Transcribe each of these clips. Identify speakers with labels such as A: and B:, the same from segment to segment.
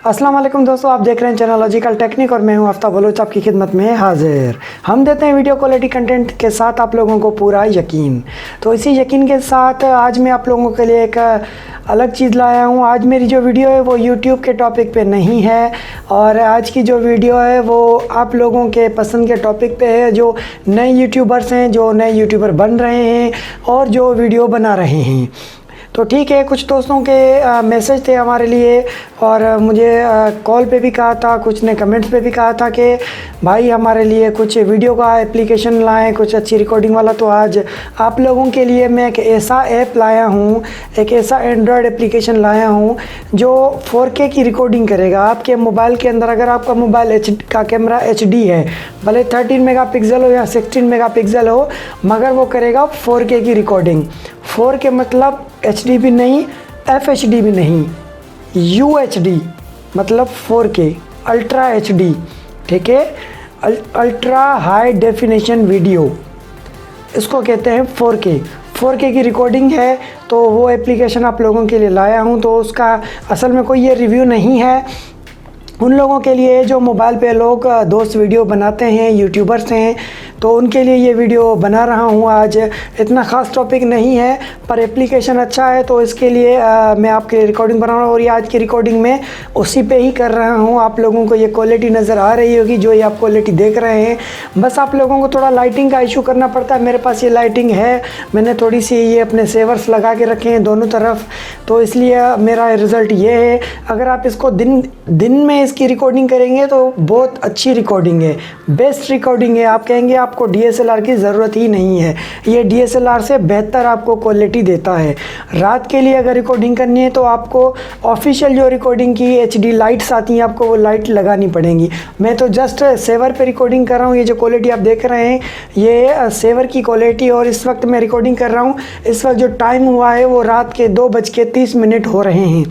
A: अस्सलाम वालेकुम दोस्तों, आप देख रहे हैं चैनल लॉजिकल टेक्निक और मैं हूं आफ्ताब बलोच आपकी खिदमत में हाजिर। हम देते हैं वीडियो क्वालिटी कंटेंट के साथ आप लोगों को पूरा यकीन। तो इसी यकीन के साथ आज मैं आप लोगों के लिए एक अलग चीज़ लाया हूं। आज मेरी जो वीडियो है वो यूट्यूब के टॉपिक पे नहीं है और आज की जो वीडियो है वो आप लोगों के पसंद के टॉपिक पे है, जो नए यूट्यूबर्स हैं, जो नए यूट्यूबर बन रहे हैं और जो वीडियो बना रहे हैं। तो ठीक है, कुछ दोस्तों के मैसेज थे हमारे लिए और मुझे कॉल पे भी कहा था, कुछ ने कमेंट्स पे भी कहा था कि भाई हमारे लिए कुछ वीडियो का एप्लीकेशन लाएं, कुछ अच्छी रिकॉर्डिंग वाला। तो आज आप लोगों के लिए मैं एक ऐसा ऐप लाया हूं, एक ऐसा एंड्रॉयड एप्लीकेशन लाया हूं जो 4K की रिकॉर्डिंग करेगा आपके मोबाइल के अंदर। अगर आपका मोबाइल का कैमरा HD है, भले 13 मेगापिक्सल हो या 16 मेगापिक्सल हो, मगर वो करेगा 4K की रिकॉर्डिंग। 4K मतलब HD भी नहीं, FHD भी नहीं, UHD मतलब 4K, अल्ट्रा HD, ठीक है, अल्ट्रा हाई डेफिनेशन वीडियो, इसको कहते हैं 4K। 4K की रिकॉर्डिंग है, तो वो एप्लीकेशन आप लोगों के लिए लाया हूँ। तो उसका असल में कोई ये रिव्यू नहीं है, उन लोगों के लिए जो मोबाइल पे लोग दोस्त वीडियो बनाते हैं, यूट्यूबर्स हैं, तो उनके लिए ये वीडियो बना रहा हूँ। आज इतना ख़ास टॉपिक नहीं है पर एप्लीकेशन अच्छा है, तो इसके लिए मैं आपके लिए रिकॉर्डिंग बना रहा हूँ और ये आज की रिकॉर्डिंग में उसी पे ही कर रहा हूँ। आप लोगों को ये क्वालिटी नज़र आ रही होगी जो ये आप क्वालिटी देख रहे हैं। बस आप लोगों को थोड़ा लाइटिंग का इशू करना पड़ता है। मेरे पास ये लाइटिंग है, मैंने थोड़ी सी ये अपने सेवर्स लगा के रखे हैं दोनों तरफ, तो इसलिए मेरा रिज़ल्ट ये है। अगर आप इसको दिन में इसकी रिकॉर्डिंग करेंगे तो बहुत अच्छी रिकॉर्डिंग है, बेस्ट रिकॉर्डिंग है। आप कहेंगे आपको DSLR की ज़रूरत ही नहीं है, ये DSLR से बेहतर आपको क्वालिटी देता है। रात के लिए अगर रिकॉर्डिंग करनी है तो आपको ऑफिशियल जो रिकॉर्डिंग की HD लाइट्स आती हैं, आपको वो लाइट लगानी पड़ेंगी। मैं तो जस्ट सेवर पे रिकॉर्डिंग कर रहा हूँ। ये जो क्वालिटी आप देख रहे हैं ये सेवर की क्वालिटी, और इस वक्त मैं रिकॉर्डिंग कर रहा हूँ। इस वक्त जो टाइम हुआ है वो रात के 2:30 हो रहे हैं।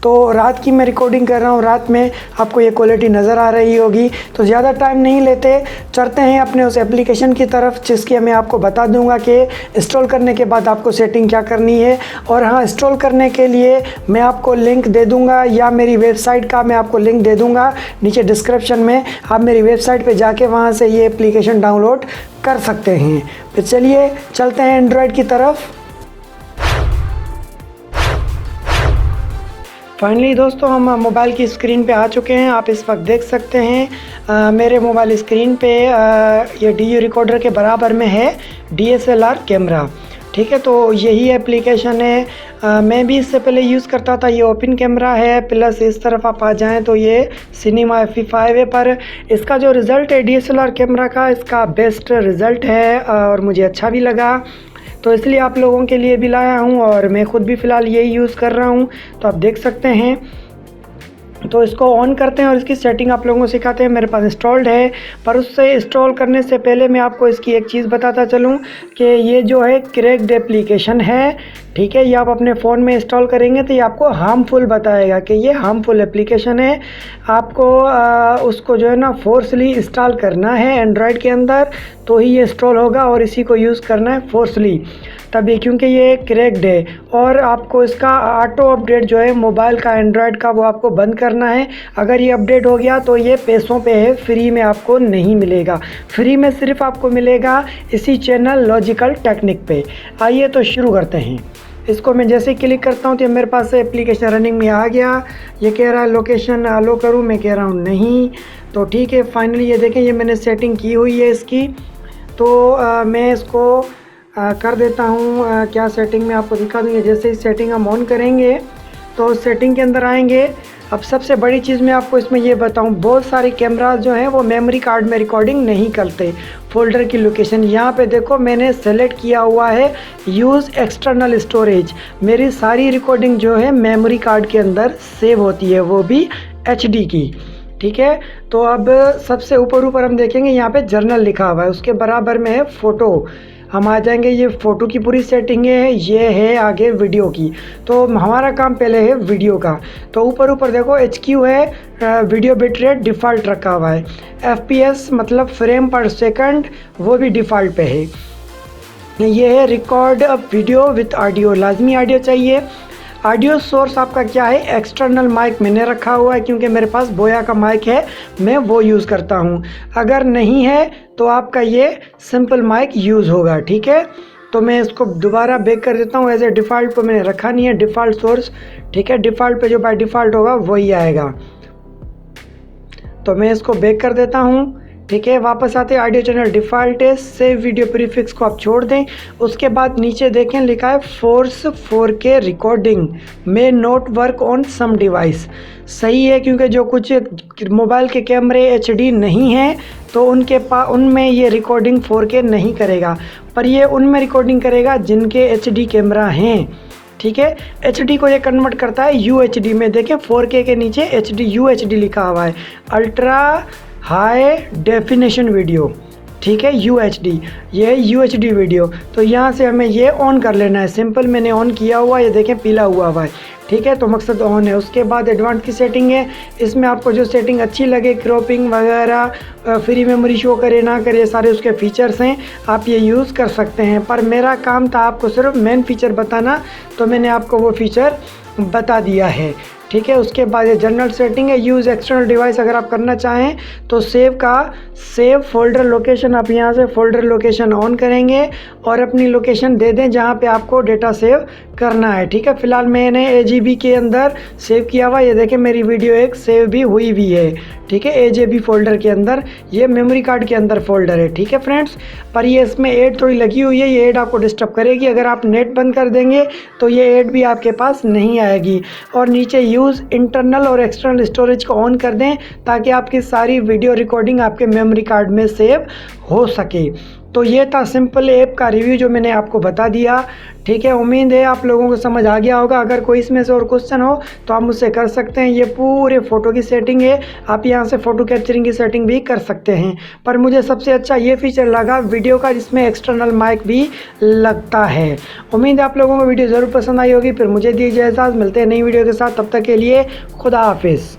A: तो रात की मैं रिकॉर्डिंग कर रहा हूँ, रात में आपको ये क्वालिटी नज़र आ रही होगी। तो ज़्यादा टाइम नहीं लेते, चलते हैं अपने उस एप्लीकेशन की तरफ जिसकी मैं आपको बता दूंगा कि इंस्टॉल करने के बाद आपको सेटिंग क्या करनी है। और हाँ, इंस्टॉल करने के लिए मैं आपको लिंक दे दूंगा या मेरी वेबसाइट का मैं आपको लिंक दे दूंगा नीचे डिस्क्रिप्शन में। आप मेरी वेबसाइट पर जाके वहाँ से ये एप्लीकेशन डाउनलोड कर सकते हैं। तो चलिए चलते हैं एंड्रॉयड की तरफ। फाइनली दोस्तों हम मोबाइल की स्क्रीन पे आ चुके हैं। आप इस वक्त देख सकते हैं मेरे मोबाइल स्क्रीन पे ये DU रिकॉर्डर के बराबर में है DSLR कैमरा, ठीक है। तो यही एप्लीकेशन है, मैं भी इससे पहले यूज़ करता था। ये ओपन कैमरा है, प्लस इस तरफ आप आ जाएं तो ये सिनेमा FE5 है। पर इसका जो रिज़ल्ट है DSLR कैमरा का, इसका बेस्ट रिज़ल्ट है और मुझे अच्छा भी लगा, तो इसलिए आप लोगों के लिए भी लाया हूँ और मैं ख़ुद भी फ़िलहाल यही यूज़ कर रहा हूँ। तो आप देख सकते हैं। तो इसको ऑन करते हैं और इसकी सेटिंग आप लोगों को सिखाते हैं। मेरे पास इंस्टॉल्ड है, पर उससे इंस्टॉल करने से पहले मैं आपको इसकी एक चीज़ बताता चलूँ कि ये जो है क्रैक्ड एप्लीकेशन है, ठीक है। ये आप अपने फ़ोन में इंस्टॉल करेंगे तो ये आपको हार्मफुल बताएगा कि ये हार्मफुल एप्लीकेशन है। आपको उसको जो है ना फोर्सली इंस्टॉल करना है एंड्रॉयड के अंदर, तो ही ये इंस्टॉल होगा और इसी को यूज़ करना है फोर्सली तभी, क्योंकि ये क्रैक्ड है। और आपको इसका ऑटो अपडेट जो है मोबाइल का, एंड्रॉयड का, वो आपको बंद करना है। अगर ये अपडेट हो गया तो ये पैसों पे है, फ्री में आपको नहीं मिलेगा। फ्री में सिर्फ आपको मिलेगा इसी चैनल लॉजिकल टेक्निक पे। आइए तो शुरू करते हैं। इसको मैं जैसे ही क्लिक करता हूँ तो मेरे पास एप्लीकेशन रनिंग में आ गया। ये कह रहा है लोकेशन अलो करूँ, मैं कह रहा हूँ नहीं। तो ठीक है, फाइनली ये देखें ये मैंने सेटिंग की हुई है इसकी। तो मैं इसको कर देता हूँ। क्या सेटिंग में आपको दिखा दूँगी। जैसे ही सेटिंग हम ऑन करेंगे तो सेटिंग के अंदर आएंगे। अब सबसे बड़ी चीज़ मैं आपको इसमें ये बताऊं, बहुत सारे कैमरास जो हैं वो मेमोरी कार्ड में रिकॉर्डिंग नहीं करते। फ़ोल्डर की लोकेशन यहाँ पे देखो, मैंने सेलेक्ट किया हुआ है यूज़ एक्सटर्नल स्टोरेज। मेरी सारी रिकॉर्डिंग जो है मेमोरी कार्ड के अंदर सेव होती है, वो भी HD की, ठीक है। तो अब सबसे ऊपर हम देखेंगे यहाँ पे जर्नल लिखा हुआ है, उसके बराबर में है फ़ोटो। हम आ जाएंगे, ये फ़ोटो की पूरी सेटिंग है, ये है आगे वीडियो की। तो हमारा काम पहले है वीडियो का। तो ऊपर देखो HQ है, वीडियो बिट रेट डिफ़ॉल्ट रखा हुआ है। FPS मतलब फ्रेम पर सेकंड, वो भी डिफ़ॉल्ट पे है। ये है रिकॉर्ड वीडियो विथ ऑडियो, लाजमी ऑडियो चाहिए। ऑडियो सोर्स आपका क्या है, एक्सटर्नल माइक मैंने रखा हुआ है क्योंकि मेरे पास बोया का माइक है, मैं वो यूज़ करता हूँ। अगर नहीं है तो आपका ये सिंपल माइक यूज़ होगा, ठीक है। तो मैं इसको दोबारा बैक कर देता हूँ। एज ए डिफ़ॉल्ट पे मैंने रखा नहीं है डिफ़ॉल्ट सोर्स, ठीक है। डिफ़ॉल्ट पे जो बाय डिफ़ॉल्ट होगा वही आएगा। तो मैं इसको बैक कर देता हूँ, ठीक है। वापस आते हैं, ऑडियो चैनल डिफ़ॉल्ट है, सेव वीडियो प्रीफिक्स को आप छोड़ दें। उसके बाद नीचे देखें लिखा है force 4K recording may not work on some device. सही है, क्योंकि जो कुछ मोबाइल के कैमरे HD नहीं हैं तो उनमें ये रिकॉर्डिंग 4K नहीं करेगा, पर ये उनमें रिकॉर्डिंग करेगा जिनके HD कैमरा हैं, ठीक है। HD को ये कन्वर्ट करता है UHD में। देखें 4K के नीचे UHD लिखा हुआ है, अल्ट्रा हाई डेफिनेशन वीडियो, ठीक है, UHD, ये UHD वीडियो। तो यहाँ से हमें ये ऑन कर लेना है। सिंपल मैंने ऑन किया हुआ, ये देखें पीला हुआ है, ठीक है। तो मकसद ऑन है। उसके बाद एडवांस की सेटिंग है, इसमें आपको जो सेटिंग अच्छी लगे, क्रॉपिंग वगैरह, फ्री मेमोरी शो करे ना करे, सारे उसके फीचर्स हैं, आप ये यूज़ कर सकते हैं। पर मेरा काम था आपको सिर्फ मेन फीचर बताना, तो मैंने आपको वो फीचर बता दिया है, ठीक है। उसके बाद ये जनरल सेटिंग है, यूज़ एक्सटर्नल डिवाइस अगर आप करना चाहें तो सेव फोल्डर लोकेशन, आप यहाँ से फोल्डर लोकेशन ऑन करेंगे और अपनी लोकेशन दे दें जहाँ पे आपको डेटा सेव करना है, ठीक है। फ़िलहाल मैंने AGB के अंदर सेव किया हुआ, ये देखें मेरी वीडियो एक सेव भी हुई भी है, ठीक है, AGB फोल्डर के अंदर, ये मेमोरी कार्ड के अंदर फोल्डर है, ठीक है फ्रेंड्स। पर ये इसमें ऐड थोड़ी लगी हुई है, ये ऐड आपको डिस्टर्ब करेगी। अगर आप नेट बंद कर देंगे तो ये ऐड भी आपके पास नहीं आएगी। और नीचे यूज़ इंटरनल और एक्सटर्नल स्टोरेज को ऑन कर दें ताकि आपकी सारी वीडियो रिकॉर्डिंग आपके मेमोरी कार्ड में सेव हो सके। तो ये था सिंपल ऐप का रिव्यू जो मैंने आपको बता दिया, ठीक है। उम्मीद है आप लोगों को समझ आ गया होगा। अगर कोई इसमें से और क्वेश्चन हो तो आप मुझसे कर सकते हैं। ये पूरे फ़ोटो की सेटिंग है, आप यहाँ से फ़ोटो कैप्चरिंग की सेटिंग भी कर सकते हैं। पर मुझे सबसे अच्छा ये फीचर लगा वीडियो का, जिसमें एक्सटर्नल माइक भी लगता है। उम्मीद है आप लोगों को वीडियो ज़रूर पसंद आई होगी। फिर मुझे दीजिए इजाज़त, मिलते हैं नई वीडियो के साथ, तब तक के लिए खुदा हाफिज़।